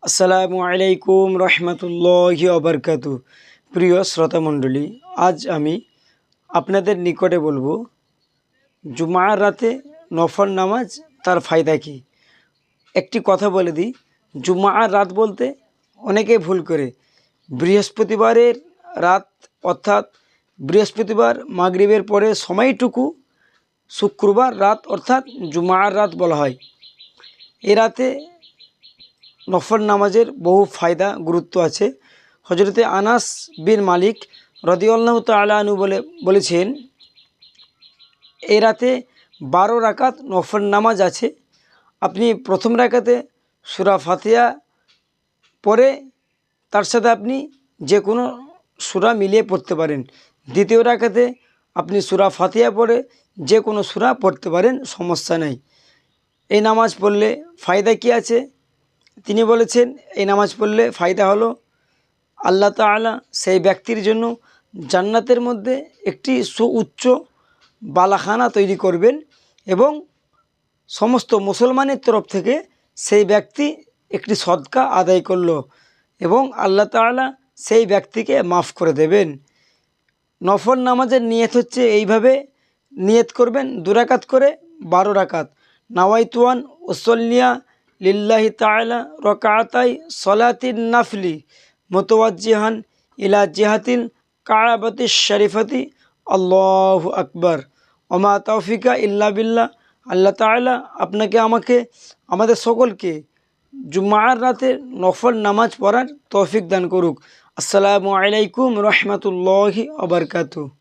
আসসালামু আলাইকুম রহমতুল্লাহি ওবরকাতু। প্রিয় শ্রোতামণ্ডলী, আজ আমি আপনাদের নিকটে বলবো জুমার রাতে নফল নামাজ তার ফায়দা কী। একটি কথা বলে দিই, জুমার রাত বলতে অনেকে ভুল করে বৃহস্পতিবারের রাত, অর্থাৎ বৃহস্পতিবার মাগরিবের পরে সময়টুকু শুক্রবার রাত অর্থাৎ জুমার রাত বলা হয়। এ রাতে নফল নামাজের বহু ফায়দা গুরুত্ব আছে। হজরতে আনাস বিন মালিক রাদিয়াল্লাহু তাআলা আনহু বলেছেন, এই রাতে 12 রাকাত নফল নামাজ আছে। আপনি প্রথম রাকাতে সূরা ফাতিহা পড়ে তার সাথে আপনি যে কোনো সূরা মিলিয়ে পড়তে পারেন। দ্বিতীয় রাকাতে আপনি সূরা ফাতিহা পড়ে যে কোনো সূরা পড়তে পারেন, সমস্যা নেই। এই নামাজ পড়লে ফায়দা কী আছে? তিনি বলেছেন, এই নামাজ পড়লে ফায়দা হলো আল্লাহ তাআলা সেই ব্যক্তির জন্য জান্নাতের মধ্যে একটি সুউচ্চ বালাখানা তৈরি করবেন এবং সমস্ত মুসলমানের তরফ থেকে সেই ব্যক্তি একটি সদকা আদায় করলো এবং আল্লাহ তাআলা সেই ব্যক্তিকে মাফ করে দেবেন। নফল নামাজের নিয়ত হচ্ছে এইভাবে নিয়ত করবেন, 2 রাকাত করে 12 রাকাত। নাওয়াইতুয়ান উসল্লিয়া লিল্লাহি তাআলা রাকাতাই সলাতিন নাফলি মুতাওয়াজ্জিহান ইলা জিহাতিল কাবাতিশ শরীফাতি আল্লাহু আকবার ওমা তাওফিকা ইল্লা বিল্লাহ। আল্লাহ তাআলা আপনাকে আমাকে আমাদের সকলকে জুমার রাতে নফল নামাজ পড়ার তৌফিক দান করুক। আসসালামু আলাইকুম রহমতুল্লাহি ওয়া বারাকাতুহু।